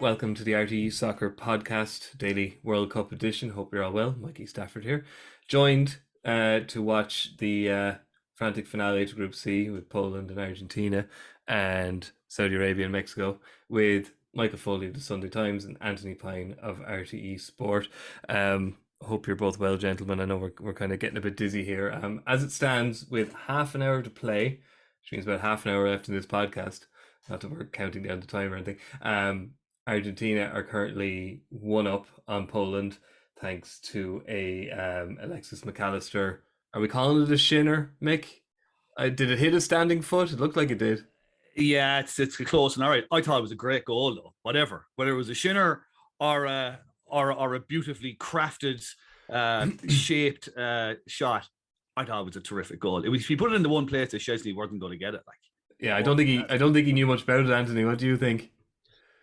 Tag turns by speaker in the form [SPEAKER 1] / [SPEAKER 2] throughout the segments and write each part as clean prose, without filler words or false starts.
[SPEAKER 1] Welcome to the RTE Soccer Podcast Daily World Cup Edition. Hope you're all well. Mikey, Stafford here. Joined to watch the frantic finale to Group C with Poland and Argentina and Saudi Arabia and Mexico with Michael Foley of the Sunday Times and Anthony Pyne of RTE Sport. Hope you're both well, gentlemen. I know we're kind of getting a bit dizzy here. As it stands, with half an hour to play, which means about half an hour left in this podcast, not that we're counting down the time or anything, Argentina are currently 1-up on Poland thanks to a Alexis McAllister. Are we calling it a shinner, Mick? Did it hit a standing foot? It looked like it did.
[SPEAKER 2] Yeah, it's close and all right. I thought it was a great goal though. Whatever, whether it was a shinner or a beautifully crafted, shaped shot, I thought it was a terrific goal. If he put it in the one place that Szczesny wasn't going to get it, like.
[SPEAKER 1] Yeah, I don't think he knew much about it, Anthony. What do you think?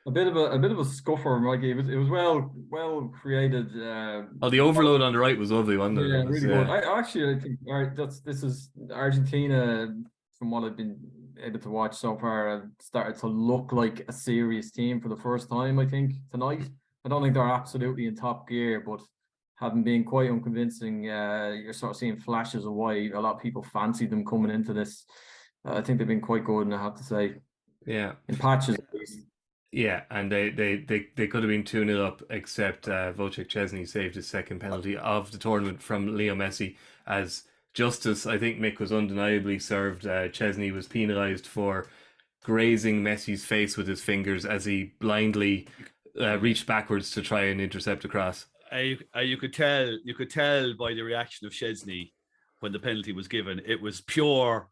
[SPEAKER 3] A bit of a scuffer, Mikey. It was well created.
[SPEAKER 1] The overload on the right was lovely, wasn't it?
[SPEAKER 3] Yeah, really good. I think this is Argentina, from what I've been able to watch so far, started to look like a serious team for the first time, I think, tonight. I don't think they're absolutely in top gear, but having been quite unconvincing, you're sort of seeing flashes of why a lot of people fancied them coming into this. I think they've been quite good, and I have to say,
[SPEAKER 1] yeah,
[SPEAKER 3] in patches at least.
[SPEAKER 1] Yeah, and they could have been 2-0 up, except Wojciech Szczesny saved his second penalty of the tournament from Leo Messi. As justice, I think Mick was undeniably served. Szczesny was penalised for grazing Messi's face with his fingers as he blindly reached backwards to try and intercept a cross.
[SPEAKER 2] You could tell by the reaction of Szczesny when the penalty was given. It was pure.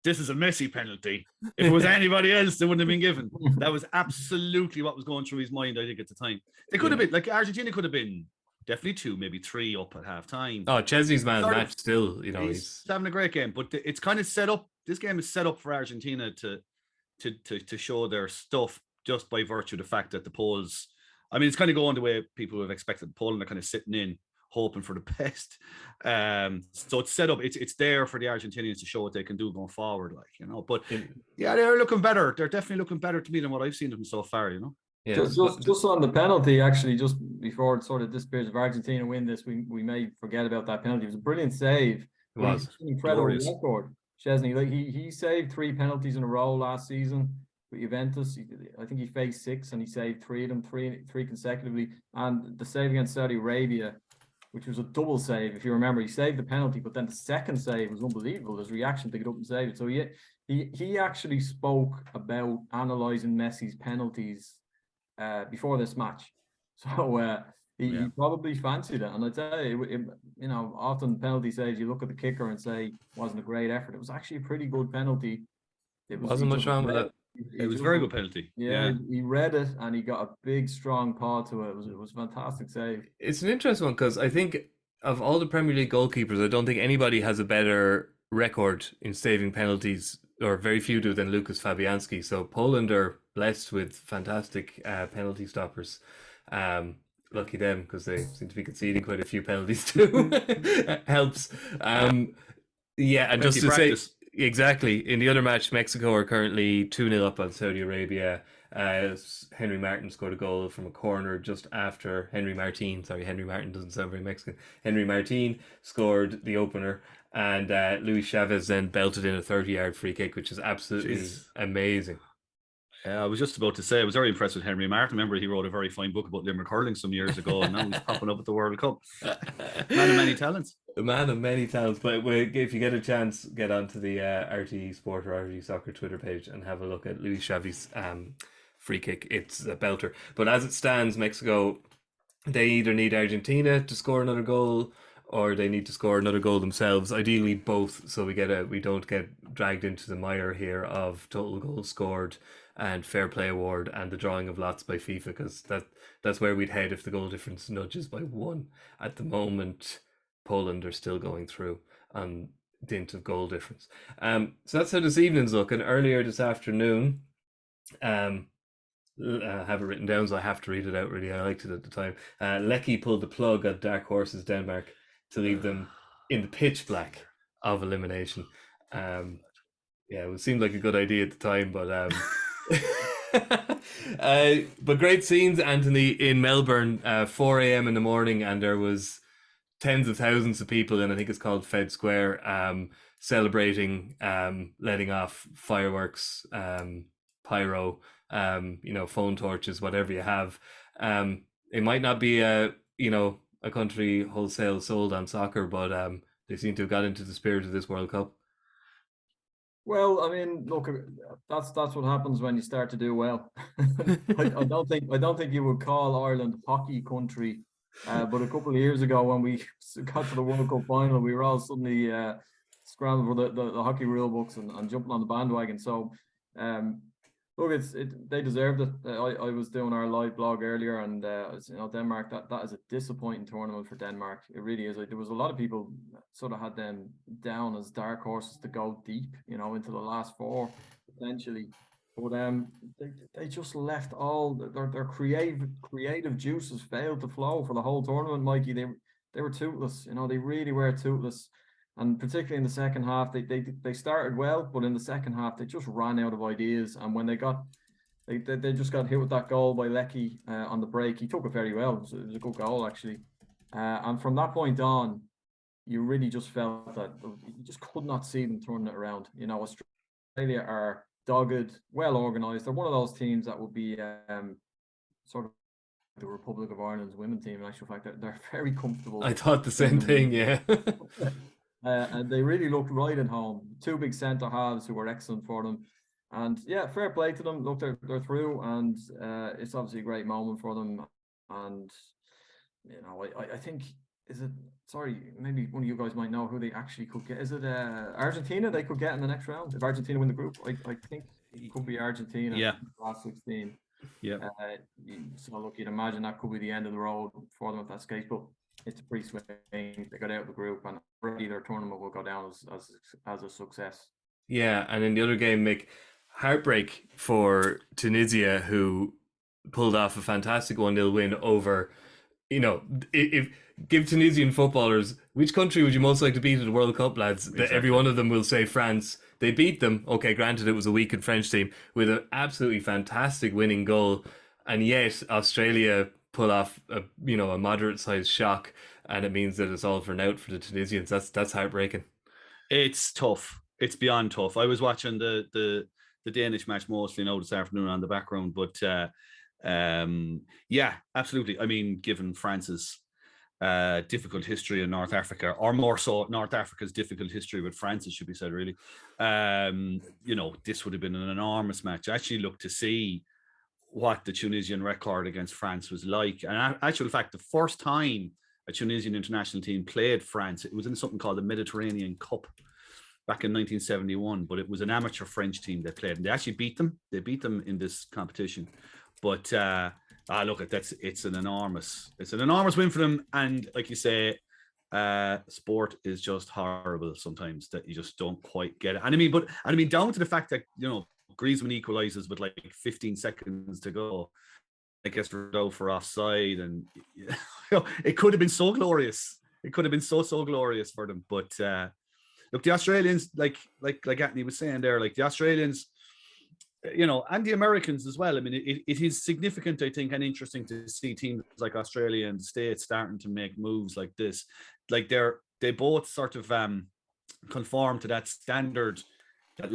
[SPEAKER 2] This is a Messi penalty. If it was anybody else, they wouldn't have been given. That was absolutely what was going through his mind, I think, at the time. They could have been, like, Argentina could have been definitely 2, maybe 3 up at half time.
[SPEAKER 1] Oh, Chesney's man of the match still,
[SPEAKER 2] he's having a great game. But it's kind of set up, this game is set up for Argentina to show their stuff just by virtue of the fact that the Poles, I mean, it's kind of going the way people have expected. Poland are kind of sitting in, hoping for the best. So it's set up. It's there for the Argentinians to show what they can do going forward, But yeah, they're looking better. They're definitely looking better to me than what I've seen them so far,
[SPEAKER 1] Yeah.
[SPEAKER 3] Just on the penalty, actually, just before it sort of disappears, if Argentina win this, we may forget about that penalty. It was a brilliant save.
[SPEAKER 1] It was
[SPEAKER 3] an incredible record. Szczesny, like he saved 3 penalties in a row last season with Juventus. I think he faced 6 and he saved 3 of them, three consecutively. And the save against Saudi Arabia, which was a double save, if you remember, he saved the penalty, but then the second save was unbelievable. His reaction to get up and save it. So he actually spoke about analysing Messi's penalties before this match. So he probably fancied it. And I tell you, often penalty saves, you look at the kicker and say, wasn't a great effort. It was actually a pretty good penalty.
[SPEAKER 1] Wasn't much wrong with it.
[SPEAKER 2] It was a very good penalty.
[SPEAKER 3] Yeah, he read it and he got a big, strong paw to it. It was a fantastic save.
[SPEAKER 1] It's an interesting one because I think of all the Premier League goalkeepers, I don't think anybody has a better record in saving penalties, or very few do, than Lucas Fabianski. So Poland are blessed with fantastic penalty stoppers. Lucky them, because they seem to be conceding quite a few penalties too. Helps. And just to practice. Say, exactly. In the other match, Mexico are currently 2-0 up on Saudi Arabia. Henry Martin scored a goal from a corner just after Henry Martin. Sorry, Henry Martin doesn't sound very Mexican. Henry Martin scored the opener, and Luis Chavez then belted in a 30-yard free kick, which is absolutely amazing.
[SPEAKER 2] I was just about to say, I was very impressed with Henry Martin. Remember, he wrote a very fine book about Limerick hurling some years ago, and now he's popping up at the World Cup. Man of many talents.
[SPEAKER 1] A man of many talents. But if you get a chance, get onto the RTE Sport or RTE Soccer Twitter page and have a look at Luis Chavez's free kick. It's a belter. But as it stands, Mexico, they either need Argentina to score another goal, or they need to score another goal themselves. Ideally, both, so we don't get dragged into the mire here of total goals scored and fair play award and the drawing of lots by FIFA, because that's where we'd head if the goal difference nudges by 1. At the moment, Poland are still going through on dint of goal difference. So that's how this evening's looking. Earlier this afternoon, I have it written down, so I have to read it out. Really, I liked it at the time. Lecky pulled the plug at Dark Horses Denmark to leave them in the pitch black of elimination. It seemed like a good idea at the time, but But great scenes, Anthony, in Melbourne, 4 a.m. in the morning, and there was tens of thousands of people in, I think it's called Fed Square, celebrating, letting off fireworks, pyro, phone torches, whatever you have. It might not be a country wholesale sold on soccer, but they seem to have got into the spirit of this World Cup.
[SPEAKER 3] Well, I mean, look, that's what happens when you start to do well. I don't think you would call Ireland hockey country, but a couple of years ago when we got to the World Cup final, we were all suddenly scrambling for the hockey rule books and jumping on the bandwagon. So, look, they deserved it. I was doing our live blog earlier, and Denmark. That is a disappointing tournament for Denmark. It really is. There was a lot of people sort of had them down as dark horses to go deep, into the last four potentially. But they just left all their creative juices failed to flow for the whole tournament, Mikey. They were toothless. They really were toothless. And particularly in the second half, they started well, but in the second half they just ran out of ideas. And when they just got hit with that goal by Lecky on the break, he took it very well. It was a good goal actually. And from that point on, you really just felt that you just could not see them turning it around. Australia are dogged, well organised. They're one of those teams that would be sort of the Republic of Ireland's women team. In actual fact, they're very comfortable.
[SPEAKER 1] I thought the same thing, yeah.
[SPEAKER 3] And they really looked right at home. Two big centre halves who were excellent for them. And yeah, fair play to them. Look, they're through, and it's obviously a great moment for them. And I think, maybe one of you guys might know who they actually could get. Is it Argentina they could get in the next round? If Argentina win the group, I think it could be Argentina.
[SPEAKER 2] Yeah.
[SPEAKER 3] Last 16.
[SPEAKER 2] Yeah.
[SPEAKER 3] So look, you'd imagine that could be the end of the road for them if that's the case. But it's a free swing. They got out of the group, and already their tournament will go down as a success.
[SPEAKER 1] Yeah, and in the other game, Mick, heartbreak for Tunisia, who pulled off a fantastic 1-0 win over, if give Tunisian footballers, which country would you most like to beat at the World Cup, lads? Exactly. Every one of them will say France. They beat them. Okay, granted, it was a weakened French team with an absolutely fantastic winning goal, and yet Australia pull off a moderate-sized shock, and it means that it's all for naught for the Tunisians. That's heartbreaking.
[SPEAKER 2] It's tough. It's beyond tough. I was watching the Danish match mostly now this afternoon on the background, but yeah, absolutely. I mean, given France's difficult history in North Africa, or more so North Africa's difficult history with France, it should be said, really. This would have been an enormous match. I actually looked to see what the Tunisian record against France was like. And actual fact, the first time a Tunisian international team played France, it was in something called the Mediterranean Cup back in 1971, but it was an amateur French team that played, and they actually beat them. They beat them in this competition. But look, it's an enormous win for them. And like you say, sport is just horrible sometimes, that you just don't quite get it. And I mean, down to the fact that Griezmann equalizes with like 15 seconds to go, I guess for offside, and it could have been so glorious. It could have been so glorious for them. But look, the Australians, like Anthony was saying there, like the Australians, and the Americans as well. I mean, it is significant, I think, and interesting to see teams like Australia and the States starting to make moves like this. Like they both sort of conform to that standard, that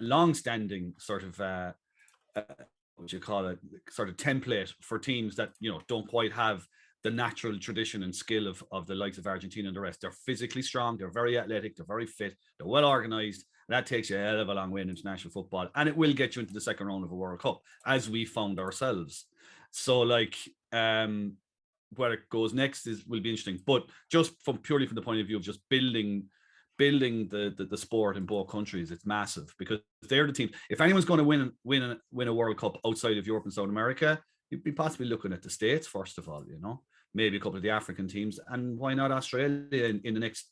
[SPEAKER 2] long-standing sort of what you call it, sort of template for teams that don't quite have the natural tradition and skill of the likes of Argentina and the rest. They're physically strong, they're very athletic, they're very fit, they're well organized, and that takes you a hell of a long way in international football, and it will get you into the second round of a World Cup, as we found ourselves. So like where it goes next will be interesting, but just purely from the point of view of just building the sport in both countries, it's massive, because they're the team. If anyone's going to win a World Cup outside of Europe and South America, you'd be possibly looking at the States first of all, maybe a couple of the African teams, and why not Australia in the next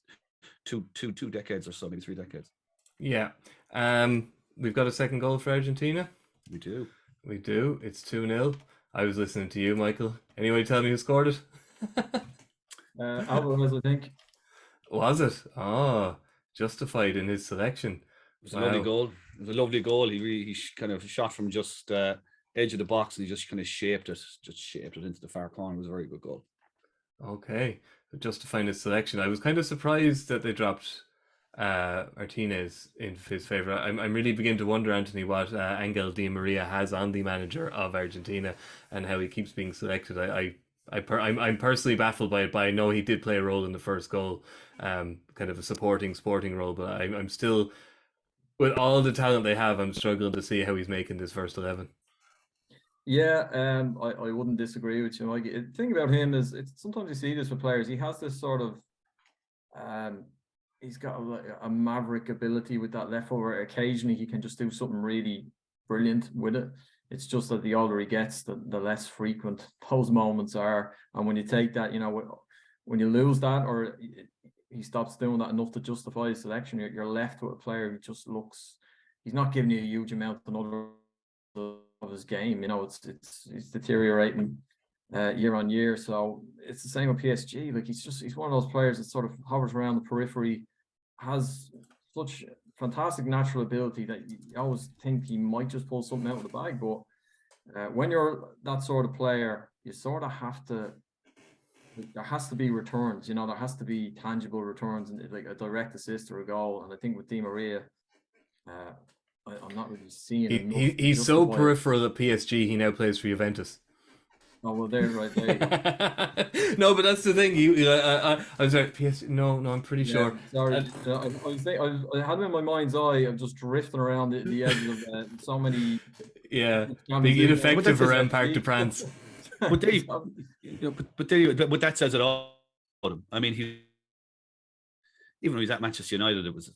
[SPEAKER 2] two decades or so, maybe 3 decades.
[SPEAKER 1] Yeah. We've got a second goal for Argentina.
[SPEAKER 2] We do.
[SPEAKER 1] It's 2-0. I was listening to you, Michael. Anyway, tell me who scored it.
[SPEAKER 3] Alvarez, I think.
[SPEAKER 1] Was it? Oh, justified in his selection.
[SPEAKER 2] It was a lovely goal. It was a lovely goal. He kind of shot from just edge of the box, and he just kind of shaped it into the far corner. It was a very good goal.
[SPEAKER 1] Okay, justifying his selection. I was kind of surprised that they dropped Martinez in his favour. I'm really beginning to wonder, Anthony, what Angel Di Maria has on the manager of Argentina and how he keeps being selected. I'm personally baffled by it, but I know he did play a role in the first goal, kind of a supporting sporting role. But I'm still, with all the talent they have, I'm struggling to see how he's making this first 11.
[SPEAKER 3] Yeah, I wouldn't disagree with you, Mikey. The thing about him is, it's sometimes you see this with players. He has this sort of, he's got a maverick ability with that left foot, where occasionally he can just do something really brilliant with it. It's just that the older he gets, the less frequent those moments are. And when you take that, when you lose that, or he stops doing that enough to justify his selection, you're left with a player who just looks, he's not giving you a huge amount of his game. It's deteriorating year on year. So it's the same with PSG. Like, he's one of those players that sort of hovers around the periphery, has such fantastic natural ability that you always think he might just pull something out of the bag. But when you're that sort of player, you sort of have to, there has to be returns, there has to be tangible returns, and like a direct assist or a goal. And I think with Di Maria, I'm not really seeing enough.
[SPEAKER 1] He's so peripheral at PSG, he now plays for Juventus.
[SPEAKER 3] Oh, well, there you go.
[SPEAKER 1] No, but that's the thing. I was like, PSG. No, I'm pretty sure.
[SPEAKER 3] Sorry, I had him in my mind's eye. I'm just drifting around the edges of so many.
[SPEAKER 1] Yeah, being ineffective around Parc de France.
[SPEAKER 2] But that says it all about him. I mean, even when he's at Manchester United, it was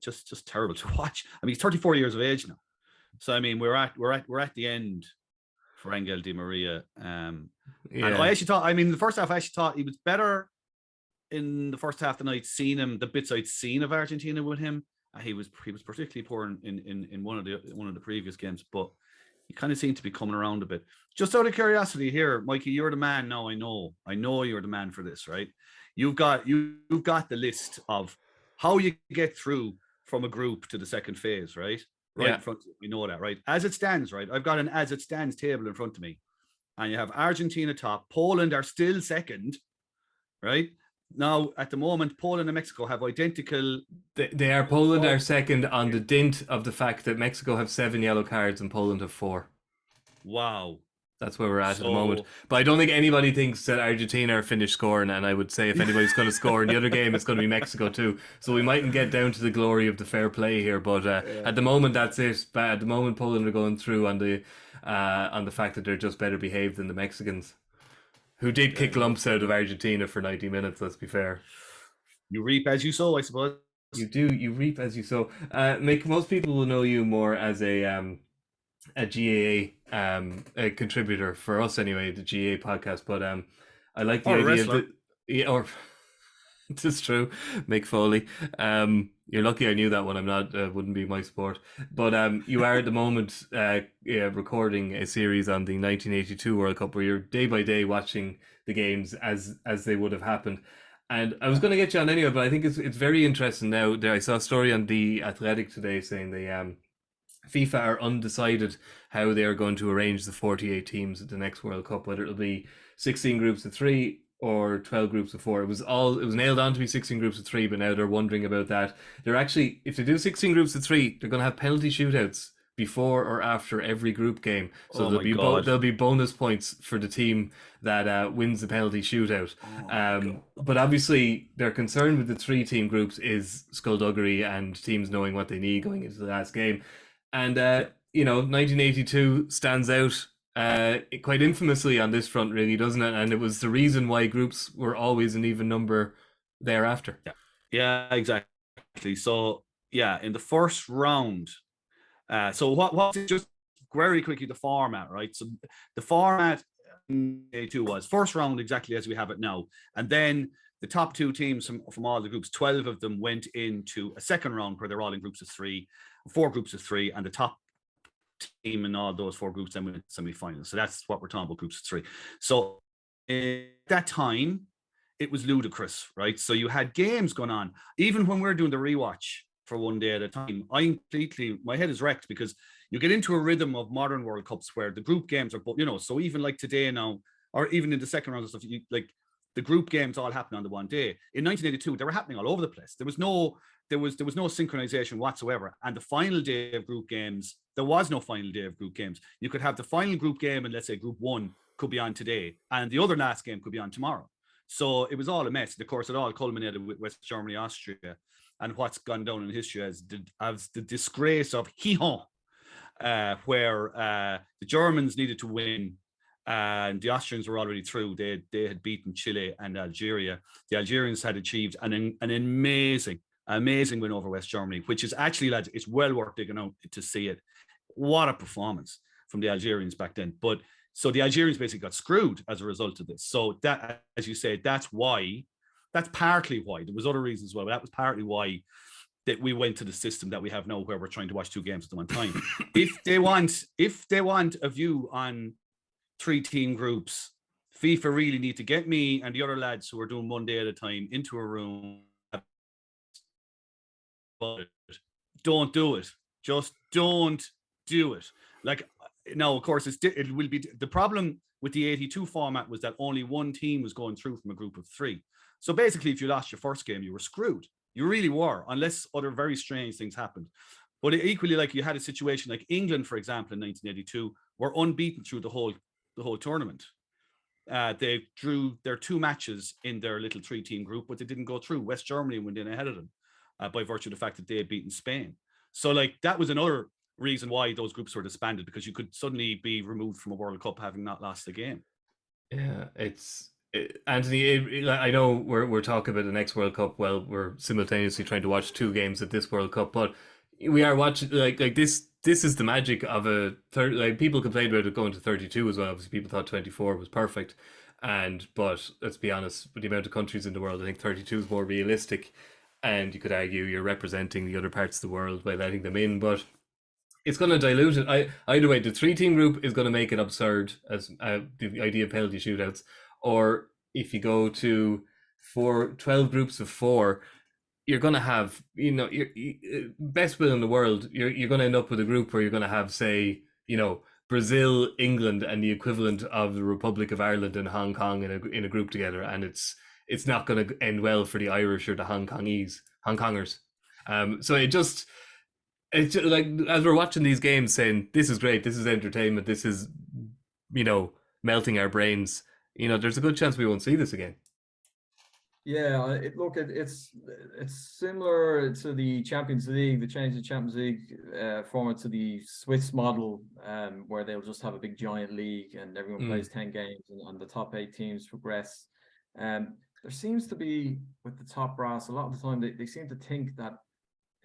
[SPEAKER 2] just terrible to watch. I mean, he's 34 years of age now, so I mean, we're at the end for Angel Di Maria. And I actually thought, the first half, I actually thought he was better in the first half than I'd seen him. The bits I'd seen of Argentina with him, he was particularly poor in one of the previous games, but he kind of seemed to be coming around a bit. Just out of curiosity here, Mikey, you're the man now. I know you're the man for this, right? You've got the list of how you get through from a group to the second phase, right? Right in front of you. We know that, right? As it stands, right? I've got an as it stands table in front of me. And you have Argentina top. Poland are still second, right? Now, at the moment, Poland and Mexico have identical...
[SPEAKER 1] Poland are second on the dint of the fact that Mexico have 7 yellow cards and Poland have 4.
[SPEAKER 2] Wow.
[SPEAKER 1] That's where we're at the moment. But I don't think anybody thinks that Argentina are finished scoring, and I would say if anybody's going to score in the other game, it's going to be Mexico too. So we mightn't get down to the glory of the fair play here, but at the moment, that's it. But at the moment, Poland are going through on the fact that they're just better behaved than the Mexicans, who did kick lumps out of Argentina for 90 minutes, let's be fair.
[SPEAKER 2] You reap as you sow, I suppose.
[SPEAKER 1] You do, you reap as you sow. Mick, most people will know you more as a GAA a contributor for us anyway, the GAA podcast, but I like the idea of it's true, Mick Foley. You're lucky I knew that one. I'm not, wouldn't be my sport. But you are at the moment recording a series on the 1982 World Cup where you're day by day watching the games as they would have happened. And I was going to get you on anyway, but I think it's very interesting now. I saw a story on The Athletic today saying the FIFA are undecided how they are going to arrange the 48 teams at the next World Cup, whether it'll be 16 groups of 3 or 12 groups of 4. It was nailed on to be 16 groups of 3, but now they're wondering about that. They're actually, if they do 16 groups of 3, they're going to have penalty shootouts before or after every group game. So there'll be bonus points for the team that wins the penalty shootout. But obviously their concern with the 3-team groups is skullduggery and teams knowing what they need going into the last game. And 1982 stands out quite infamously on this front, really, doesn't it? And it was the reason why groups were always an even number thereafter.
[SPEAKER 2] Yeah, exactly. So in the first round, so what just very quickly the format, right? So the format in A2 was first round exactly as we have it now, and then the top 2 teams from all the groups, 12 of them went into a second round where they're all in groups of 3, 4 groups of 3, and the top team in all those 4 groups then went to semi-finals. So that's what we're talking about, groups of 3. So at that time, it was ludicrous, right? So you had games going on. Even when we're doing the rewatch for one day at a time. My head is wrecked because you get into a rhythm of modern World Cups where the group games are, so even like today now, or even in the second round of stuff, like the group games all happen on the one day. In 1982, they were happening all over the place. There was no synchronization whatsoever. And the final day of group games, there was no final day of group games. You could have the final group game, and let's say group 1 could be on today, and the other last game could be on tomorrow. So it was all a mess. And of course, it all culminated with West Germany, Austria, and what's gone down in history as the disgrace of Gijón, where the Germans needed to win, and the Austrians were already through. They had beaten Chile and Algeria. The Algerians had achieved an amazing win over West Germany, which is actually, lads, it's well worth digging out to see it. What a performance from the Algerians back then. But so the Algerians basically got screwed as a result of this. So that, as you say, that's partly why. There was other reasons as well, but that was partly why that we went to the system that we have now, where we're trying to watch 2 games at the one time. If they want a view on 3-team groups, FIFA really need to get me and the other lads who are doing one day at a time into a room. But don't do it. Just don't do it. Like, now, of course, it will be the problem with the 82 format was that only one team was going through from a group of 3. So basically, if you lost your first game, you were screwed. You really were, unless other very strange things happened. But equally, like, you had a situation like England, for example, in 1982, were unbeaten through the whole tournament. They drew their 2 matches in their little 3-team group, but they didn't go through. West Germany went in ahead of them by virtue of the fact that they had beaten Spain. So, like, that was another reason why those groups were disbanded, because you could suddenly be removed from a World Cup having not lost the game.
[SPEAKER 1] Yeah, Anthony, I know we're talking about the next World Cup. Well, we're simultaneously trying to watch 2 games at this World Cup, but we are watching like this. This is the magic of a third. Like, people complained about it going to 32 as well. Obviously, people thought 24 was perfect, but let's be honest, with the amount of countries in the world, I think 32 is more realistic. And you could argue you're representing the other parts of the world by letting them in, but it's going to dilute it. Either way, the 3-team group is going to make it absurd, as the idea of penalty shootouts. Or if you go to 12 groups of 4, you're going to have, best will in the world, you're going to end up with a group where you're going to have, say, Brazil, England, and the equivalent of the Republic of Ireland and Hong Kong in a group together, and it's not going to end well for the Irish or the Hong Kongers. So it's just like, as we're watching these games, saying this is great, this is entertainment, this is, melting our brains. There's a good chance we won't see this again.
[SPEAKER 3] Yeah, it's similar to the Champions League, the change of Champions League format to the Swiss model, where they'll just have a big giant league and everyone plays 10 games and the top 8 teams progress. There seems to be, with the top brass, a lot of the time they seem to think that,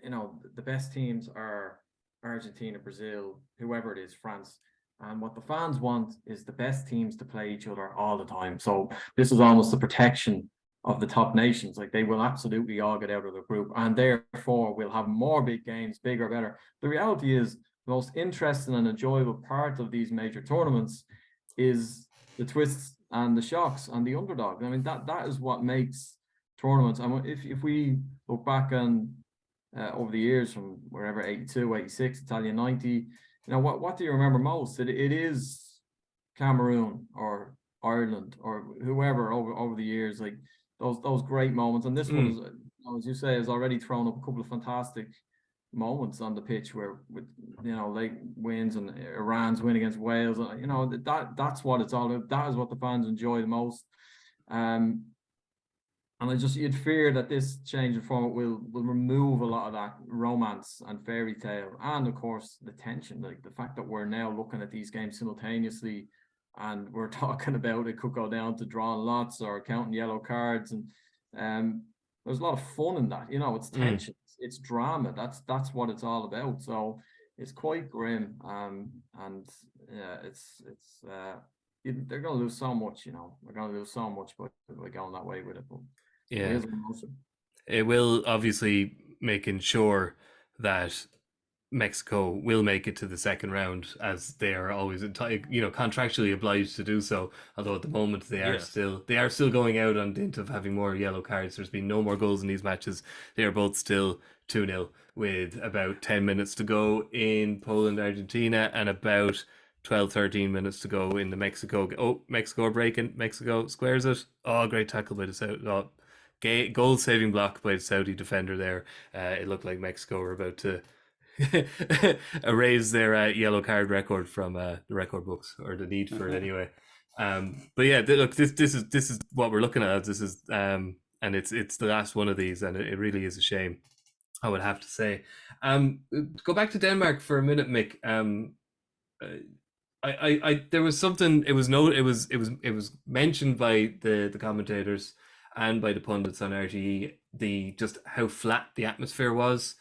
[SPEAKER 3] the best teams are Argentina, Brazil, whoever it is, France. And what the fans want is the best teams to play each other all the time. So this is almost the protection of the top nations. Like, they will absolutely all get out of the group, and therefore we'll have more big games, bigger, better. The reality is, the most interesting and enjoyable part of these major tournaments is the twists and the shocks and the underdog. I mean, that is what makes tournaments. And if we look back on over the years, from wherever, 82, 86, Italian 90, what do you remember most? It is Cameroon or Ireland or whoever over the years, like those great moments. And this one is, as you say, has already thrown up a couple of fantastic moments on the pitch where, with late wins and Iran's win against Wales, that's what it's all about. That is what the fans enjoy the most. And you'd fear that this change in format will remove a lot of that romance and fairy tale, and of course the tension, like the fact that we're now looking at these games simultaneously, and we're talking about it could go down to drawing lots or counting yellow cards, and there's a lot of fun in that. It's tension, it's drama. That's what it's all about. So it's quite grim, and yeah, they're going to lose so much. They're going to lose so much by going that way with it. But
[SPEAKER 1] yeah, it will obviously making sure that Mexico will make it to the second round, as they are always contractually obliged to do so. Although at the moment they are still going out on dint of having more yellow cards. There's been no more goals in these matches. They are both still 2-0 with about 10 minutes to go in Poland, Argentina, and about 12-13 minutes to go in the Mexico. Oh, Mexico are breaking. Mexico squares it. Oh, great tackle by the South. Oh, goal saving block by the Saudi defender there. It looked like Mexico were about to erase their yellow card record from the record books, or the need for it anyway. But yeah, look, this is what we're looking at. This is and it's the last one of these, and it really is a shame, I would have to say. Go back to Denmark for a minute, Mick. I there was something. It was mentioned by the commentators and by the pundits on RTE, the just how flat the atmosphere was.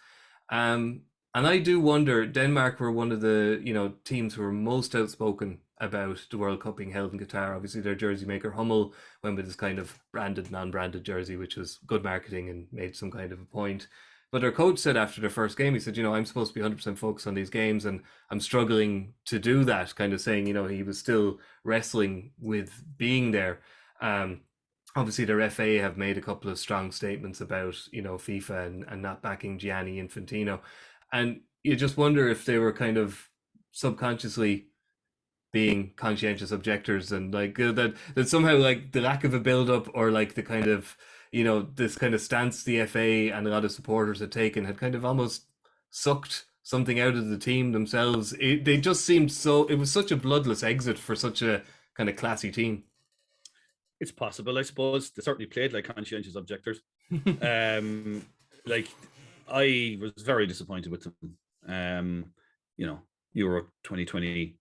[SPEAKER 1] And I do wonder, Denmark were one of the teams who were most outspoken about the World Cup being held in Qatar. Obviously, their jersey maker Hummel went with this kind of branded, non-branded jersey, which was good marketing and made some kind of a point. But their coach said after their first game, he said, I'm supposed to be 100% focused on these games, and I'm struggling to do that, kind of saying, he was still wrestling with being there. Obviously, their FA have made a couple of strong statements about, FIFA and not backing Gianni Infantino. And you just wonder if they were kind of subconsciously being conscientious objectors, and like that somehow, like, the lack of a build-up, or like the kind of, this kind of stance the FA and a lot of supporters had taken, had kind of almost sucked something out of the team themselves. They just seemed it was such a bloodless exit for such a kind of classy team.
[SPEAKER 2] It's possible, I suppose. They certainly played like conscientious objectors. Like, I was very disappointed with them. Euro 2020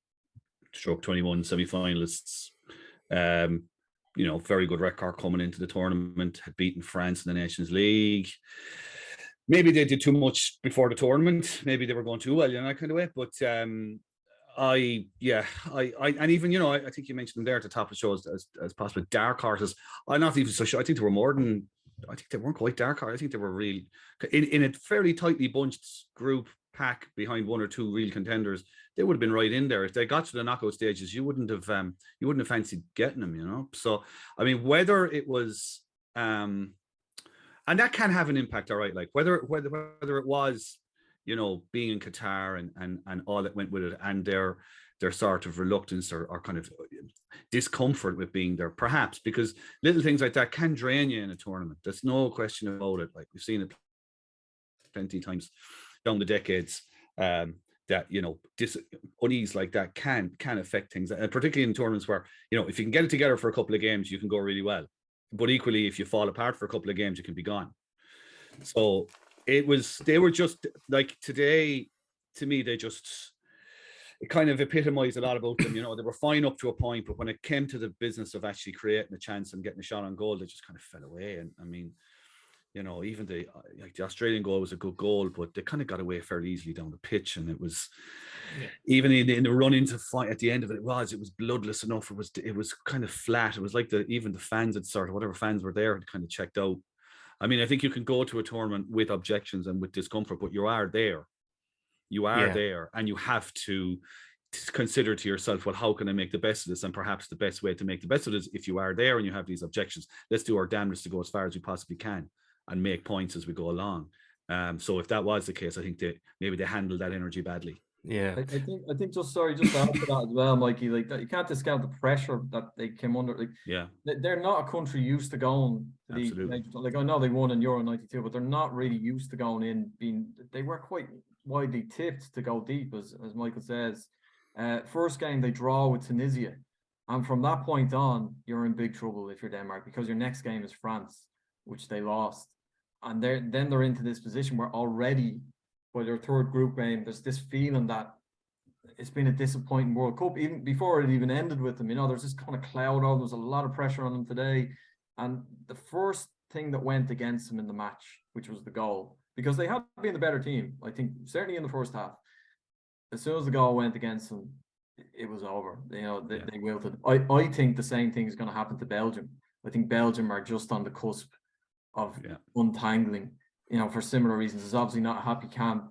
[SPEAKER 2] stroke 21 semi-finalists. Very good record coming into the tournament, had beaten France in the Nations League. Maybe they did too much before the tournament. Maybe they were going too well, that kind of way. But I think you mentioned them there at the top of the show as possible dark horses. I'm not even so sure. I think they were more than. I think they weren't quite dark horse. I think they were real in a fairly tightly bunched group pack behind one or two real contenders. They would have been right in there. If they got to the knockout stages, you wouldn't have fancied getting them, So I mean, whether it was and that can have an impact, all right. Like whether it was, being in Qatar and all that went with it, and their sort of reluctance or kind of discomfort with being there, perhaps, because little things like that can drain you in a tournament. There's no question about it. Like, we've seen it plenty of times down the decades, that unease like that can affect things, particularly in tournaments where, if you can get it together for a couple of games, you can go really well. But equally, if you fall apart for a couple of games, you can be gone. So they were just like, today, to me, it kind of epitomized a lot about them. They were fine up to a point, but when it came to the business of actually creating a chance and getting a shot on goal, they just kind of fell away. And I mean, even the Australian goal was a good goal, but they kind of got away fairly easily down the pitch. And it was, even in the run into fight at the end of it, it was bloodless enough. It was kind of flat. It was like even the fans had whatever fans were there had kind of checked out. I mean, I think you can go to a tournament with objections and with discomfort, but you are there. There, and you have to consider to yourself, well, how can I make the best of this? And perhaps the best way to make the best of this, if you are there and you have these objections, let's do our damnedest to go as far as we possibly can and make points as we go along. So if that was the case, I think maybe they handled that energy badly.
[SPEAKER 1] Yeah,
[SPEAKER 3] I think just to add to that as well, Mikey. Like, that, you can't discount the pressure that they came under. Like, they're not a country used to going to the. Like, I know they won in Euro '92, but they're not really used to going in. They were quite widely tipped to go deep, as Michael says. First game they draw with Tunisia, and from that point on, you're in big trouble if you're Denmark, because your next game is France, which they lost, and they're into this position where already, by their third group game, there's this feeling that it's been a disappointing World Cup, even before it even ended with them. There's this kind of cloud on. There's a lot of pressure on them today, and the first thing that went against them in the match, which was the goal, because they had been the better team, I think, certainly in the first half. As soon as the goal went against them, it was over. They wilted. I think the same thing is going to happen to Belgium. I think Belgium are just on the cusp of untangling, for similar reasons. It's obviously not a happy camp,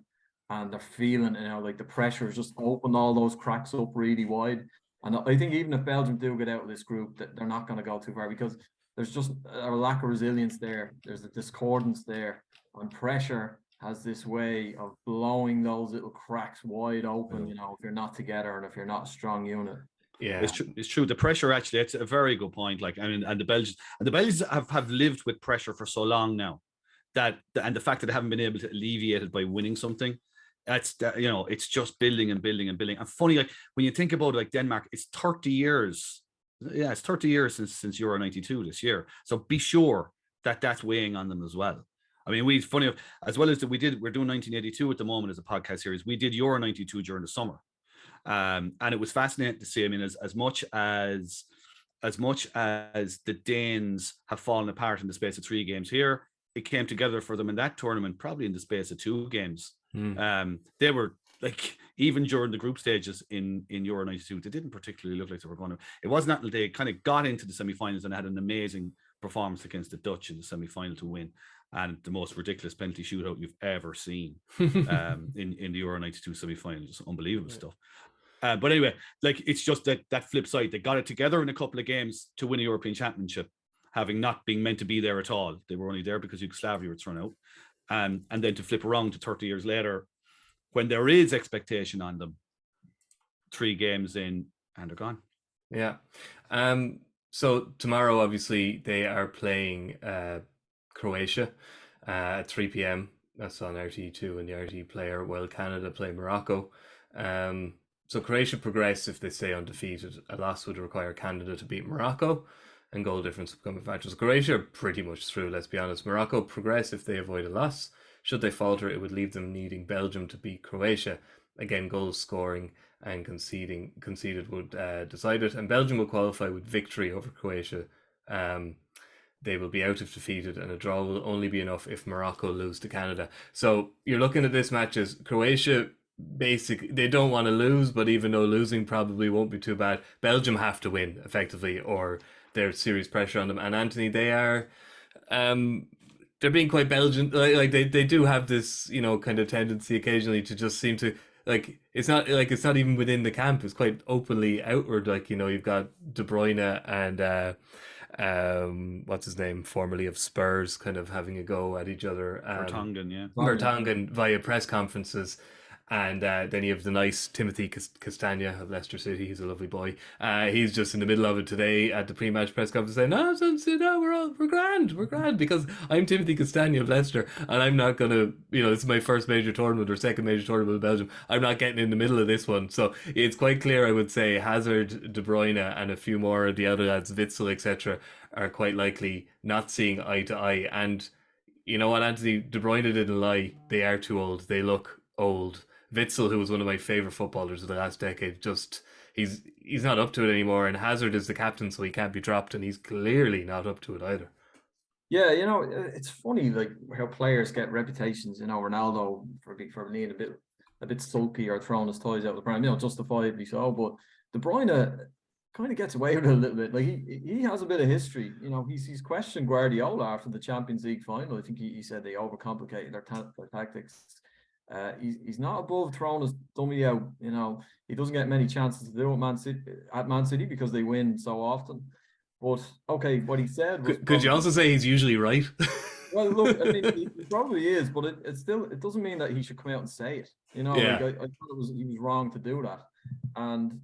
[SPEAKER 3] and they're feeling, like the pressure has just opened all those cracks up really wide. And I think even if Belgium do get out of this group, that they're not going to go too far, because there's just a lack of resilience there. There's a discordance there on pressure, has this way of blowing those little cracks wide open, you know, if you're not together and if you're not a strong unit.
[SPEAKER 1] Yeah,
[SPEAKER 2] it's true. The pressure, actually, it's a very good point. Like, I mean, and the Belgians have lived with pressure for so long now and the fact that they haven't been able to alleviate it by winning something, you know, it's just building and building and building. And funny, like when you think about it, like Denmark, it's 30 years. Yeah, it's 30 years since Euro 92 this year. So be sure that that's weighing on them as well. I mean, funny, as well as that we're doing 1982 at the moment as a podcast series. We did Euro 92 during the summer. And it was fascinating to see. I mean, as much as the Danes have fallen apart in the space of 3 games here, it came together for them in that tournament, probably in the space of 2 games. They were like, even during the group stages in Euro 92, they didn't particularly look like they were going to. It wasn't until they kind of got into the semi-finals and had an amazing performance against the Dutch in the semi-final to win, and the most ridiculous penalty shootout you've ever seen in the Euro 92 semi-final. Just unbelievable stuff. But anyway, like, it's just that flip side. They got it together in a couple of games to win a European Championship, having not been meant to be there at all. They were only there because Yugoslavia was thrown out. And then to flip around to 30 years later, when there is expectation on them, 3 games in, and they're gone.
[SPEAKER 1] Yeah. So tomorrow, obviously, they are playing Croatia at 3 p.m. That's on RTE2 and the RTE player, while Canada play Morocco. So Croatia progress if they stay undefeated. A loss would require Canada to beat Morocco, and goal difference will become a factor. So Croatia are pretty much through, let's be honest. Morocco progress if they avoid a loss. Should they falter, it would leave them needing Belgium to beat Croatia. Again, goals scoring and conceded would decide it. And Belgium will qualify with victory over Croatia. They will be out if defeated, and a draw will only be enough if Morocco lose to Canada. So you're looking at this match as Croatia, basically, they don't want to lose, but even though losing probably won't be too bad, Belgium have to win effectively, or there's serious pressure on them. And Anthony, they are they're being quite Belgian. Like they do have this, you know, kind of tendency occasionally to just seem to, like, it's not even within the camp. It's quite openly outward. Like, you know, you've got De Bruyne and what's his name, formerly of Spurs, kind of having a go at each other. Vertonghen via press conferences. And then you have the nice Timothy Castagna of Leicester City. He's a lovely boy. He's just in the middle of it today at the pre-match press conference saying, "No, we're grand, because I'm Timothy Castagna of Leicester, and I'm not gonna, you know, this is my first major tournament or second major tournament in Belgium. I'm not getting in the middle of this one." So it's quite clear, I would say, Hazard, De Bruyne, and a few more of the other lads, Witsel, etc., are quite likely not seeing eye to eye. And you know what, Anthony, De Bruyne didn't lie. They are too old. They look old. Witsel, who was one of my favourite footballers of the last decade, just he's not up to it anymore. And Hazard is the captain, so he can't be dropped, and he's clearly not up to it either.
[SPEAKER 3] Yeah, you know, it's funny, like, how players get reputations. You know, Ronaldo for being a bit sulky or throwing his toys out of the pram, you know, justifiably so. But De Bruyne kind of gets away with it a little bit. Like, he has a bit of history. You know, he's questioned Guardiola after the Champions League final. I think he said they overcomplicated their tactics. He's not above throwing his dummy out. You know, he doesn't get many chances to do it at Man City because they win so often. But okay, what he said was,
[SPEAKER 1] could you also say he's usually right?
[SPEAKER 3] Well, look, I mean, he probably is, but it doesn't mean that he should come out and say it. You know,
[SPEAKER 1] Yeah.
[SPEAKER 3] like, I thought he was wrong to do that, and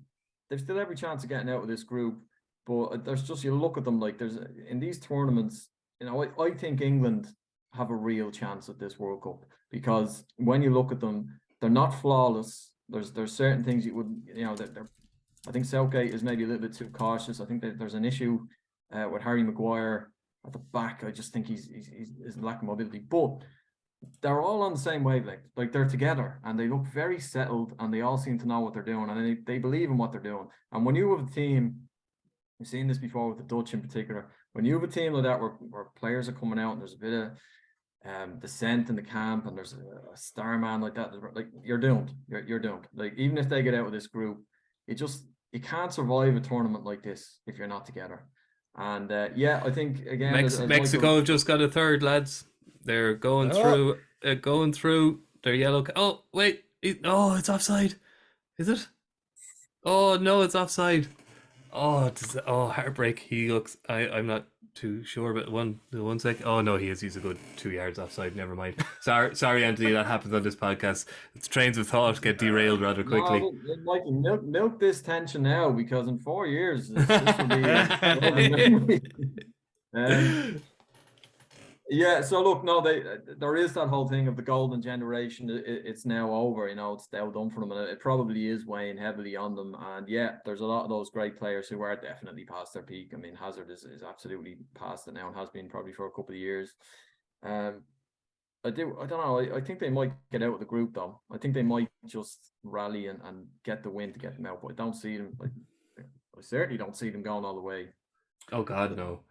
[SPEAKER 3] they've still every chance of getting out of this group. But there's just, you look at them, like, there's in these tournaments, you know, I think England have a real chance at this World Cup, because when you look at them, they're not flawless. There's certain things you would, you know, that they're. I think Southgate is maybe a little bit too cautious. I think that there's an issue with Harry Maguire at the back. I just think he's lacking mobility. But they're all on the same wavelength. Like, they're together and they look very settled, and they all seem to know what they're doing, and they believe in what they're doing. And when you have a team, we've seen this before with the Dutch in particular, when you have a team like that where players are coming out and there's a bit of dissent in the camp, and there's a star man like that, like, you're doomed. You're doomed. Like, even if they get out of this group, you can't survive a tournament like this if you're not together. And yeah, I think again,
[SPEAKER 1] Mexico have just got a third, lads. They're going through their yellow. Oh wait, it's offside. Is it? Oh no, it's offside. Oh, heartbreak. He looks. I'm not too sure, but one sec. Oh no, he's a good 2 yards offside. Never mind. Sorry, Anthony. That happens on this podcast. It's trains of thought get derailed rather quickly.
[SPEAKER 3] No, Mikey, milk this tension now, because in 4 years this will be a golden memory. Yeah, so look, no, there is that whole thing of the golden generation. It's now over, it's now done for them, and it probably is weighing heavily on them. And yeah, there's a lot of those great players who are definitely past their peak. I mean, Hazard is absolutely past it now, and has been probably for a couple of years. I don't know. I think they might get out of the group though. I think they might just rally and get the win to get them out. But I don't see them. I certainly don't see them going all the way.
[SPEAKER 1] Oh God, no.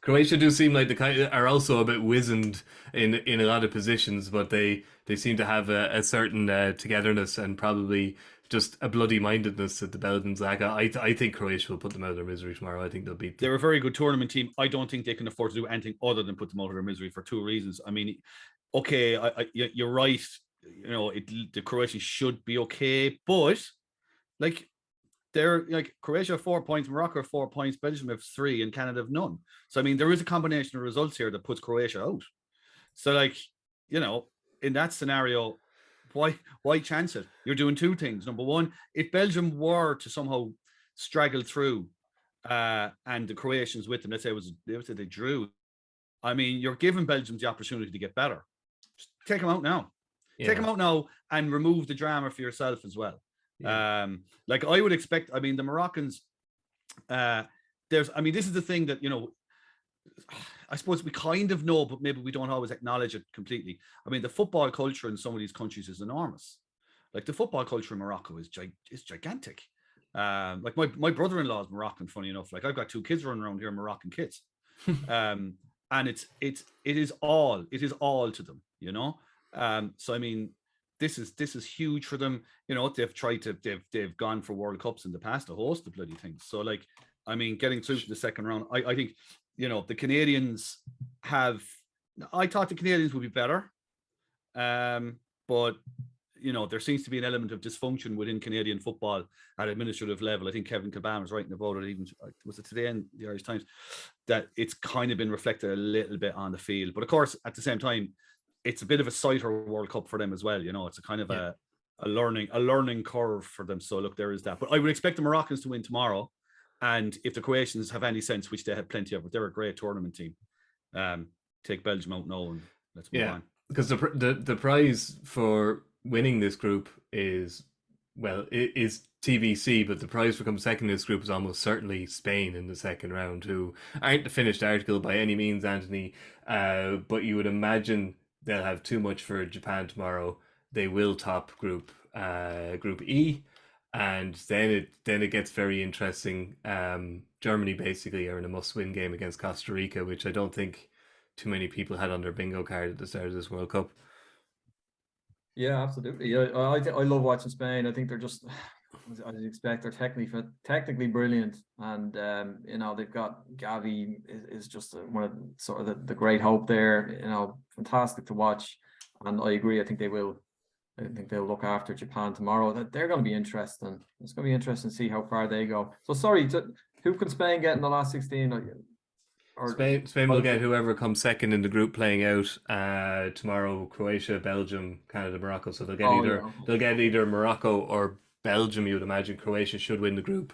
[SPEAKER 1] Croatia do seem like are also a bit wizened in a lot of positions, but they seem to have a certain togetherness and probably just a bloody mindedness that the Belgians lack. I think Croatia will put them out of their misery tomorrow. I think they'll beat them.
[SPEAKER 2] They're a very good tournament team. I don't think they can afford to do anything other than put them out of their misery for 2 reasons. I mean, okay, you're right. The Croatians should be okay, but they're Croatia have 4 points, Morocco have 4 points, Belgium have 3, and Canada have none. So I mean, there is a combination of results here that puts Croatia out. So in that scenario, why chance it? You're doing 2 things. Number one, if Belgium were to somehow straggle through, and the Croatians with them, let's say they drew. I mean, you're giving Belgium the opportunity to get better. Just take them out now. Yeah. Take them out now and remove the drama for yourself as well. Yeah. I would expect. I mean, the Moroccans. This is the thing that I suppose we kind of know, but maybe we don't always acknowledge it completely. I mean, the football culture in some of these countries is enormous. The football culture in Morocco is gigantic. My brother-in-law is Moroccan. Funny enough, I've got 2 kids running around here, Moroccan kids, and it is all to them, So I mean, this is huge for them. They've gone for World Cups in the past, a host of bloody things. So getting through to the second round, I think, the Canadians have. I thought the Canadians would be better, but there seems to be an element of dysfunction within Canadian football at administrative level. I think Kevin Caban was writing about it. Even was it today in the Irish Times that it's kind of been reflected a little bit on the field. But of course, at the same time, it's a bit of a cider World Cup for them as well. It's a kind of a learning curve for them. So look, there is that. But I would expect the Moroccans to win tomorrow. And if the Croatians have any sense, which they have plenty of, but they're a great tournament team. Take Belgium out now and let's move on.
[SPEAKER 1] Because the prize for winning this group is TBC, but the prize for coming second in this group is almost certainly Spain in the second round, who aren't the finished article by any means, Anthony. But you would imagine they'll have too much for Japan tomorrow. They will top Group E, and then it gets very interesting. Germany basically are in a must-win game against Costa Rica, which I don't think too many people had on their bingo card at the start of this World Cup.
[SPEAKER 3] Yeah, absolutely. I love watching Spain. I think they're just, as I expect, they're technically brilliant, and they've got Gavi is just one of sort of the great hope there. Fantastic to watch, and I agree. I think they'll look after Japan tomorrow. They're going to be interesting. It's going to be interesting to see how far they go. So sorry, who can Spain get in the last 16?
[SPEAKER 1] Spain will get whoever comes second in the group playing out tomorrow. Croatia, Belgium, Canada, Morocco. So they'll get either Morocco or Belgium. You would imagine Croatia should win the group,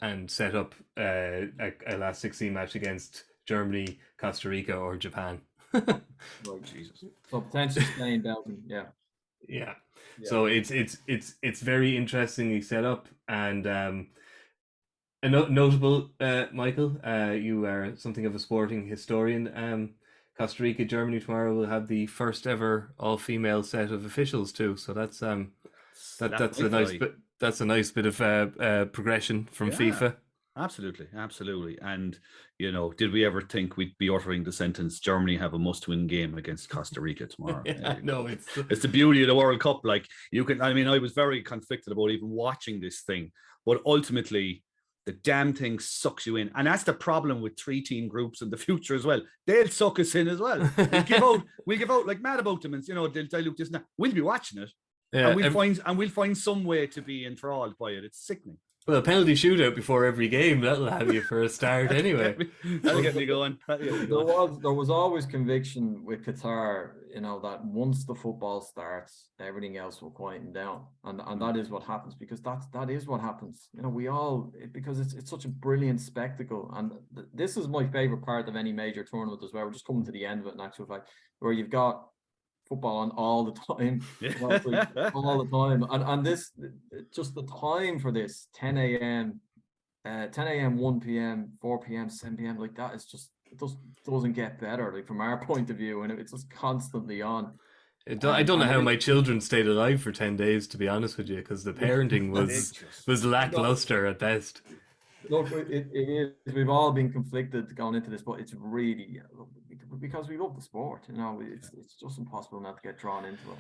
[SPEAKER 1] and set up a last 16 match against Germany, Costa Rica, or Japan.
[SPEAKER 3] Right, Jesus. So potentially Spain, Belgium,
[SPEAKER 1] yeah. So it's very interestingly set up, and a notable, Michael, you are something of a sporting historian. Costa Rica, Germany tomorrow will have the first ever all-female set of officials too. So that's a nice bit of progression from FIFA.
[SPEAKER 2] Absolutely. And did we ever think we'd be uttering the sentence Germany have a must-win game against Costa Rica tomorrow?
[SPEAKER 1] No,
[SPEAKER 2] it's the beauty of the World Cup. I was very conflicted about even watching this thing, but ultimately the damn thing sucks you in. And that's the problem with 3-team groups in the future as well. They'll suck us in as well. We'll give out like mad about them, and they'll dilute this and that. We'll be watching it. And we'll find some way to be enthralled by it. It's sickening.
[SPEAKER 1] Well, a penalty shootout before every game, that'll have you for a start anyway.
[SPEAKER 2] That'll get me going.
[SPEAKER 3] There was always conviction with Qatar, that once the football starts, everything else will quieten down, and that is what happens, because that is what happens. Because it's such a brilliant spectacle, and this is my favorite part of any major tournament as well. We're just coming to the end of it, in actual fact, where you've got football on all the time, all the time, and this, just the time for this 10 a.m., 1 p.m., 4 p.m., 7 p.m. like that is just, it just doesn't get better, like from our point of view, and it's just constantly on.
[SPEAKER 1] I don't know how my children stayed alive for 10 days, to be honest with you, because the parenting was lackluster at best.
[SPEAKER 3] Look, it is. We've all been conflicted going into this, but it's really because we love the sport. It's just impossible not to get drawn into it.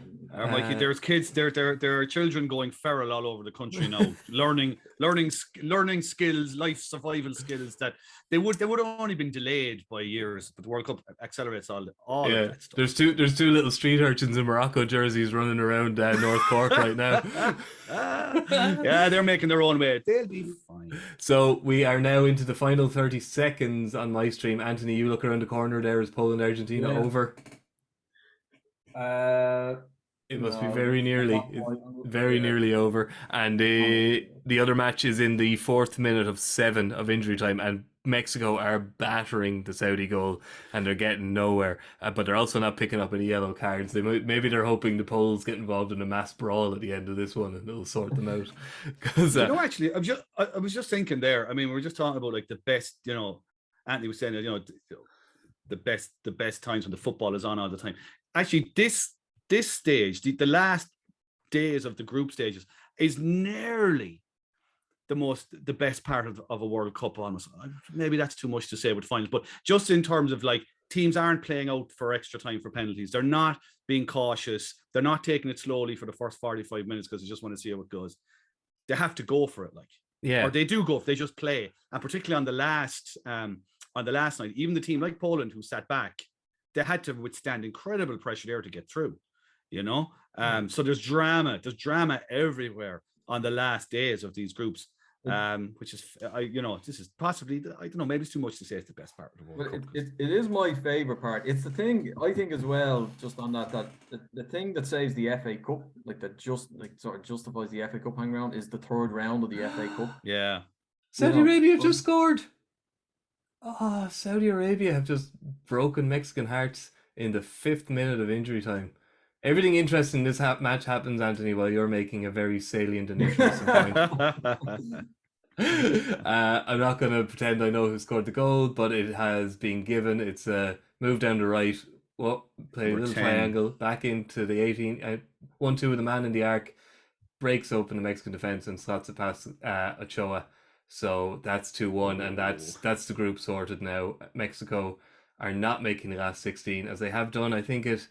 [SPEAKER 2] Mikey, there's kids. There are children going feral all over the country now, learning skills, life survival skills that they would have only been delayed by years. But the World Cup accelerates all of that stuff.
[SPEAKER 1] There's two little street urchins in Morocco jerseys running around North Cork right now.
[SPEAKER 2] Yeah, they're making their own way. They'll be fine.
[SPEAKER 1] So we are now into the final 30 seconds on my stream. Anthony, you look around the corner there. Is Poland Argentina over? It must be very nearly nearly over. And the other match is in the 4th minute of 7 of injury time, and Mexico are battering the Saudi goal, and they're getting nowhere. But they're also not picking up any yellow cards. Maybe they're hoping the Poles get involved in a mass brawl at the end of this one, and it'll sort them out. Because
[SPEAKER 2] actually, I was just thinking there. I mean, we were just talking about like the best. Anthony was saying the best times when the football is on all the time. Actually, this stage, the last days of the group stages, is nearly the best part of a World Cup almost. Maybe that's too much to say with finals, but just in terms of like teams aren't playing out for extra time for penalties. They're not being cautious. They're not taking it slowly for the first 45 minutes because they just want to see how it goes. They have to go for it, or they do go if they just play. And particularly on the last night, even the team like Poland who sat back, they had to withstand incredible pressure there to get through. So there's drama everywhere on the last days of these groups. Which is, this is possibly, I don't know, maybe it's too much to say it's the best part of the World Cup.
[SPEAKER 3] It is my favorite part. It's the thing, I think as well, just on that the thing that saves the FA Cup, sort of justifies the FA Cup hanging around, is the 3rd round of the FA Cup.
[SPEAKER 2] Yeah.
[SPEAKER 1] Saudi Arabia have just scored. Oh, Saudi Arabia have just broken Mexican hearts in the 5th minute of injury time. Everything interesting in this match happens, Anthony, while you're making a very salient and interesting point. I'm not going to pretend I know who scored the goal, but it has been given. It's a move down the right. Play a little triangle back into the 18. 1-2 with the man in the arc, breaks open the Mexican defense and slots it past Ochoa. So that's 2-1, and that's the group sorted now. Mexico are not making the last 16, as they have done, I think, it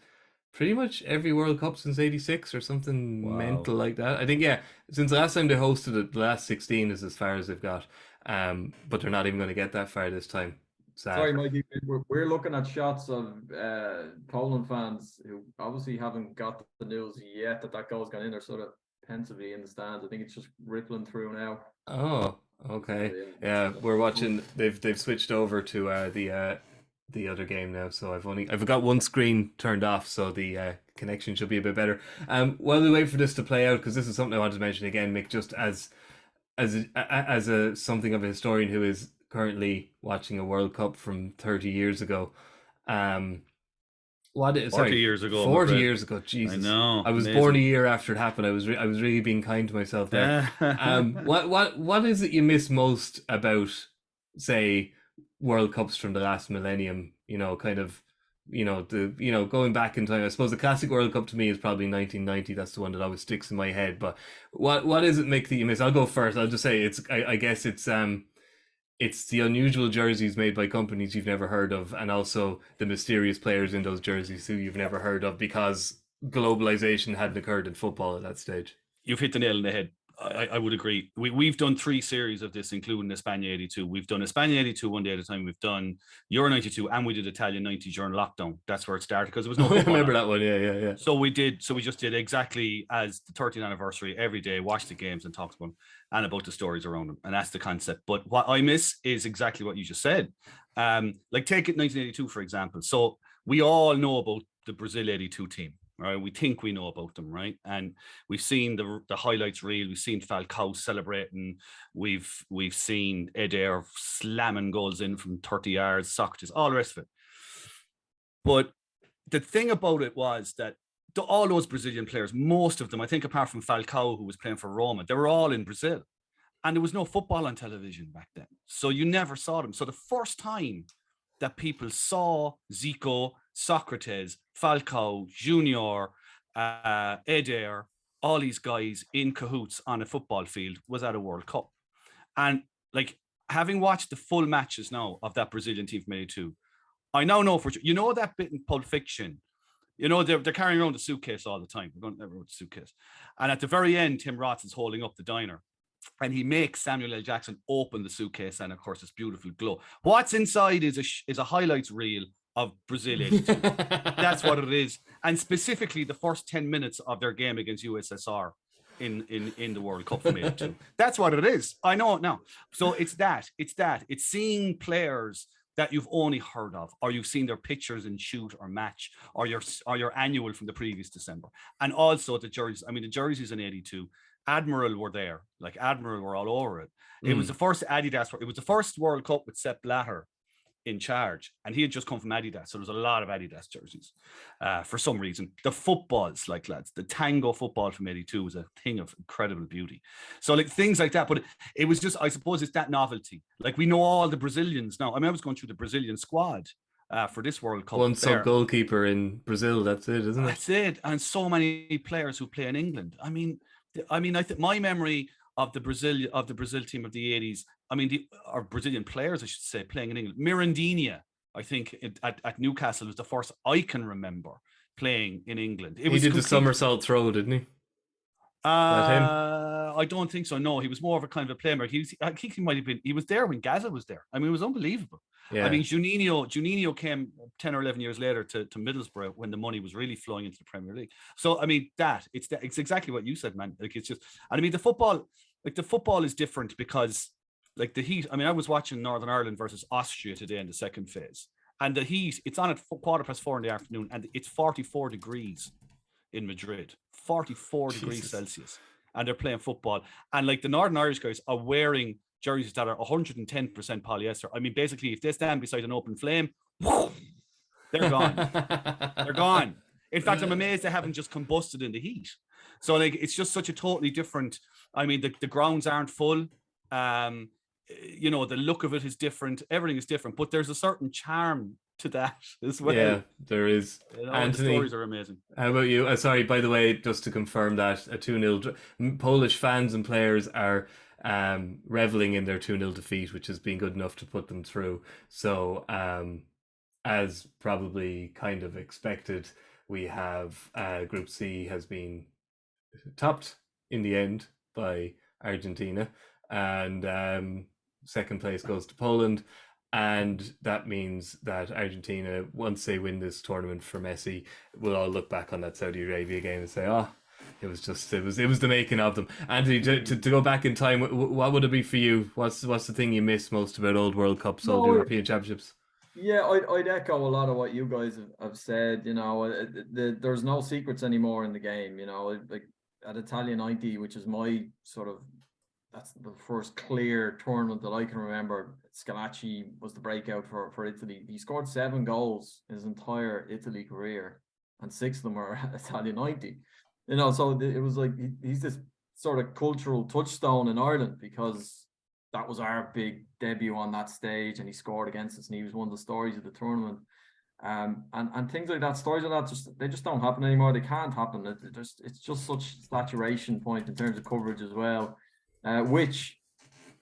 [SPEAKER 1] pretty much every World Cup since '86 or something mental like that. I think, since the last time they hosted it, the last 16 is as far as they've got. But they're not even going to get that far this time.
[SPEAKER 3] Sorry, Mikey, we're looking at shots of Poland fans who obviously haven't got the news yet that goal's gone in. They're sort of pensively in the stands. I think it's just rippling through now.
[SPEAKER 1] Oh, okay. Yeah, we're watching. They've switched over to the other game now, so I've got one screen turned off, so the connection should be a bit better. While we wait for this to play out, because this is something I wanted to mention again, Mick, just as a something of a historian who is currently watching a World Cup from 30 years ago.
[SPEAKER 2] 40 years ago.
[SPEAKER 1] 40 years ago, Jesus.
[SPEAKER 2] I know.
[SPEAKER 1] I was born a year after it happened. I was really being kind to myself there. What is it you miss most about, say, World Cups from the last millennium? Going back in time. I suppose the classic World Cup to me is probably 1990. That's the one that always sticks in my head. But what is it, Mick, that you miss? I'll go first. I'll just say I guess it's the unusual jerseys made by companies you've never heard of, and also the mysterious players in those jerseys who you've never heard of, because globalization hadn't occurred in football at that stage.
[SPEAKER 2] You've hit the nail on the head. I would agree. We've done 3 series of this, including España 82. We've done España 82 one day at a time. We've done Euro 92, and we did Italian 90 during lockdown. That's where it started because there was no
[SPEAKER 1] I
[SPEAKER 2] football
[SPEAKER 1] remember
[SPEAKER 2] on.
[SPEAKER 1] that one. Yeah.
[SPEAKER 2] So we just did exactly as the 13th anniversary every day, watch the games and talk about them and about the stories around them. And that's the concept. But what I miss is exactly what you just said. Like take it 1982, for example. So we all know about the Brazil 82 team. Right, we think we know about them, right? And we've seen the highlights reel. We've seen Falcao celebrating. We've seen Eder slamming goals in from 30 yards, Socrates, all the rest of it. But the thing about it was that all those Brazilian players, most of them, I think, apart from Falcao, who was playing for Roma, they were all in Brazil, and there was no football on television back then, so you never saw them. So the first time that people saw Zico, Socrates, Falcao, Junior, Eder, all these guys in cahoots on a football field was at a World Cup. And like having watched the full matches now of that Brazilian team from 82, I now know for sure, you know that bit in Pulp Fiction, you know, they're carrying around the suitcase all the time. We're going everywhere with the suitcase. And at the very end, Tim Roth is holding up the diner. And he makes Samuel L. Jackson open the suitcase, and of course, this beautiful glow. What's inside is a highlights reel of Brazil 82. That's what it is, and specifically the first 10 minutes of their game against USSR in the World Cup from 82. That's what it is. I know it now. So it's seeing players that you've only heard of, or you've seen their pictures in Shoot or Match, or your annual from the previous December, and also the jerseys. I mean, the jerseys in 82. Admiral were there, like Admiral were all over it. It was the first Adidas. It was the first World Cup with Sepp Blatter in charge, and he had just come from Adidas, so there was a lot of Adidas jerseys. For some reason, the footballs, like lads, the tango football from 82 was a thing of incredible beauty. So like things like that, but it was just, I suppose, it's that novelty. Like we know all the Brazilians now. I mean, I was going through the Brazilian squad for this World Cup.
[SPEAKER 1] One sub goalkeeper in Brazil. That's it, isn't it?
[SPEAKER 2] That's it, and so many players who play in England. I think my memory of the Brazil team of the 80s, I mean, our Brazilian players, I should say, playing in England. Mirandinha, I think, at Newcastle was the first I can remember playing in England.
[SPEAKER 1] He did the somersault throw, didn't he? That him?
[SPEAKER 2] I don't think so. No, he was more of a kind of a playmaker. I think he might have been. He was there when Gaza was there. I mean, it was unbelievable. Yeah. I mean, Juninho came 10 or 11 years later to Middlesbrough when the money was really flowing into the Premier League. So, I mean, it's exactly what you said, man. Like, it's just, and I mean, the football is different because, like, the heat. I mean, I was watching Northern Ireland versus Austria today in the second phase, and the heat. It's on at 4:15 in the afternoon, and it's 44 degrees in Madrid, 44 degrees Celsius, and they're playing football. And like the Northern Irish guys are wearing jerseys that are 110% polyester. I mean, basically, if they stand beside an open flame, they're gone. They're gone. In fact, I'm amazed they haven't just combusted in the heat. So like, it's just such a totally different. I mean, the grounds aren't full. You know, the look of it is different. Everything is different, but there's a certain charm to that as well.
[SPEAKER 1] Yeah, there is.
[SPEAKER 2] You know,
[SPEAKER 1] Anthony,
[SPEAKER 2] the stories are amazing.
[SPEAKER 1] How about you? Sorry, by the way, just to confirm that a 2-0 Polish fans and players are reveling in their 2-0 defeat, which has been good enough to put them through. So as probably kind of expected, we have Group C has been topped in the end by Argentina, and second place goes to Poland. And that means that Argentina, once they win this tournament for Messi, will all look back on that Saudi Arabia game and say, "Oh, it was the making of them." Anthony, to go back in time, what would it be for you? What's the thing you miss most about old World Cups, old European Championships?
[SPEAKER 3] Yeah, I'd echo a lot of what you guys have said. You know, there's no secrets anymore in the game. You know, like at Italian 90, which is my sort of, that's the first clear tournament that I can remember. Scalacci was the breakout for Italy. He scored 7 goals in his entire Italy career, and 6 of them were Italian 90. You know, so it was like he's this sort of cultural touchstone in Ireland because that was our big debut on that stage, and he scored against us, and he was one of the stories of the tournament. And things like that, stories like that, they just don't happen anymore. They can't happen. It's just such saturation point in terms of coverage as well. Which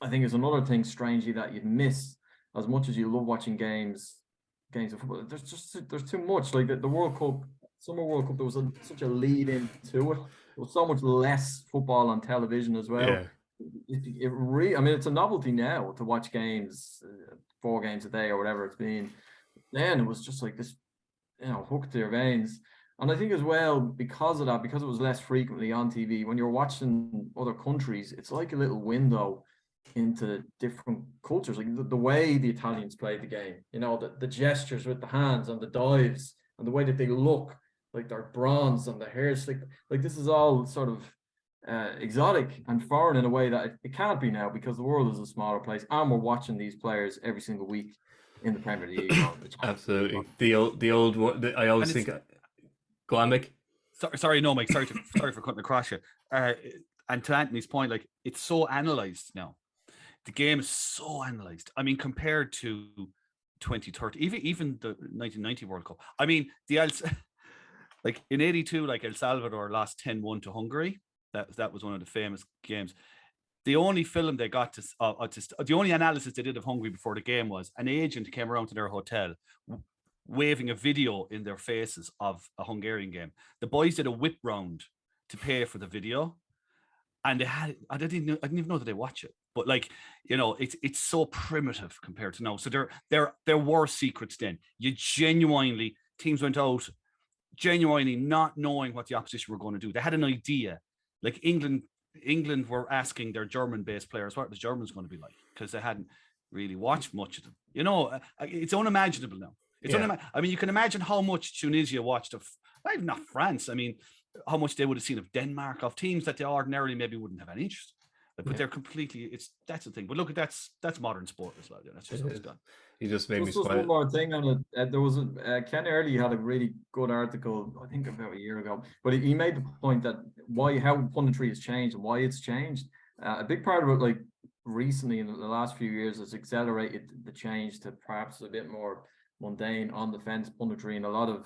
[SPEAKER 3] I think is another thing, strangely, that you'd miss as much as you love watching games of football. There's too much. Like the World Cup, Summer World Cup, there was such a lead into it. was so much less football on television as well.
[SPEAKER 1] Yeah.
[SPEAKER 3] It really, I mean, it's a novelty now to watch games, 4 games a day or whatever it's been. Then it was just like this, hook to your veins. And I think as well, because of that, because it was less frequently on TV, when you're watching other countries, it's like a little window into different cultures. Like the way the Italians play the game, the gestures with the hands and the dives and the way that they look, like they're bronze and the hair slick. Like this is all sort of exotic and foreign in a way that it can't be now, because the world is a smaller place and we're watching these players every single week in the Premier League.
[SPEAKER 1] Absolutely. The old I always think. Go on, Mick.
[SPEAKER 2] Sorry, no, Mike. Sorry for cutting across you. And to Anthony's point, like, it's so analyzed now. The game is so analyzed. I mean, compared to 2030, even the 1990 World Cup. I mean, like in '82, like El Salvador lost 10-1 to Hungary. That was one of the famous games. The only film they got the only analysis they did of Hungary before the game was an agent came around to their hotel waving a video in their faces of a Hungarian game. The boys did a whip round to pay for the video, and they had I didn't even know that they watch it. But like, it's so primitive compared to now. So there were secrets then. Teams went out genuinely not knowing what the opposition were going to do. They had an idea. Like England England were asking their German-based players what the Germans going to be like, because they hadn't really watched much of them. You know, it's unimaginable now. I mean, you can imagine how much Tunisia watched of, not France. I mean, how much they would have seen of Denmark, of teams that they ordinarily maybe wouldn't have any interest. But they're completely. That's the thing. But look, that's modern sport as well. That's just what's gone.
[SPEAKER 1] You just made me smile.
[SPEAKER 3] One more thing on it. There was Ken Early had a really good article, I think about a year ago, but he made the point that how punditry has changed and why it's changed. A big part of it, like recently in the last few years, has accelerated the change to perhaps a bit more mundane, on the fence punditry in a lot of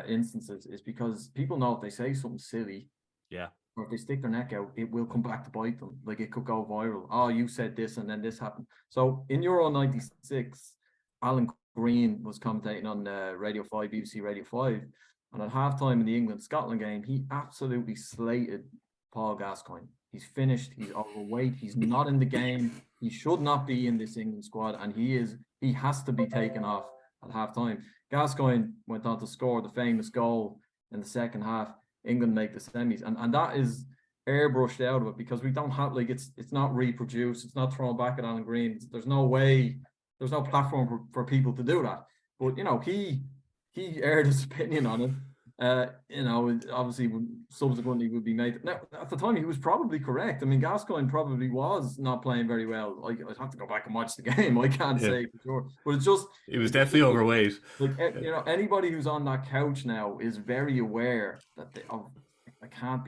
[SPEAKER 3] instances, is because people know if they say something silly, or if they stick their neck out, it will come back to bite them. Like, it could go viral. Oh, you said this and then this happened. So in Euro 96, Alan Green was commentating on Radio 5, BBC Radio 5, and at halftime in the England-Scotland game, he absolutely slated Paul Gascoigne. He's finished, he's overweight, he's not in the game, he should not be in this England squad, and he has to be taken off at halftime. Gascoigne went on to score the famous goal in the second half. England make the semis, and that is airbrushed out of it, because we don't have, like, it's not reproduced, it's not thrown back at Alan Green. There's no way, there's no platform for people to do that. But you know, he aired his opinion on it. You know, obviously subsequently would be made. Now, at the time, he was probably correct. I mean, Gascoigne probably was not playing very well. I'd have to go back and watch the game. I can't say for sure, but it's just,
[SPEAKER 1] it was definitely overweight.
[SPEAKER 3] Like, you know, anybody who's on that couch now is very aware that I can't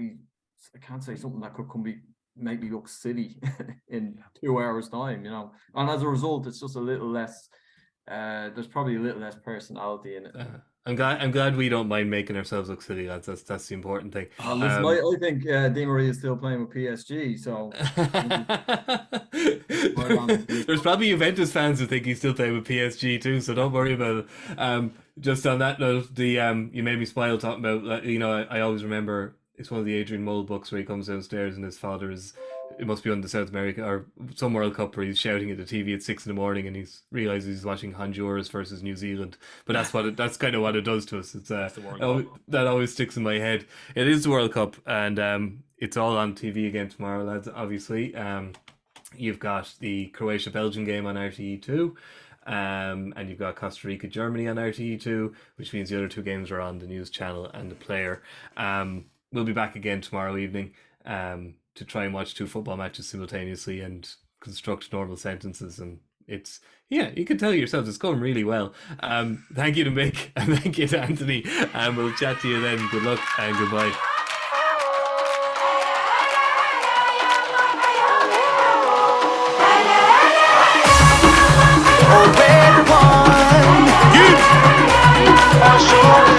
[SPEAKER 3] say something that could make me look silly in 2 hours time. You know, and as a result, it's just a little less. There's probably a little less personality in it.
[SPEAKER 1] I'm glad we don't mind making ourselves look silly, lads. That's the important thing.
[SPEAKER 3] Listen, I think Di Maria is still playing with PSG, so
[SPEAKER 1] there's probably Juventus fans who think he's still playing with PSG too, so don't worry about it. Just on that note, you made me smile talking about, you know, I always remember, it's one of the Adrian Mull books where he comes downstairs and his father is, it must be on the South America or some World Cup, where he's shouting at the TV at 6 a.m. and he realizes he's watching Honduras versus New Zealand. But that's kind of what it does to us. It's that always sticks in my head. It is the World Cup, and it's all on TV again tomorrow, lads. Obviously, you've got the Croatia Belgium game on RTE2. And you've got Costa Rica Germany on RTE2, which means the other two games are on the news channel and the Player. We'll be back again tomorrow evening to try and watch two football matches simultaneously and construct normal sentences, and it's, you can tell yourselves it's going really well. Thank you to Mick and thank you to Anthony, and we'll chat to you then. Good luck and goodbye.
[SPEAKER 4] Oh, red one, you are sure.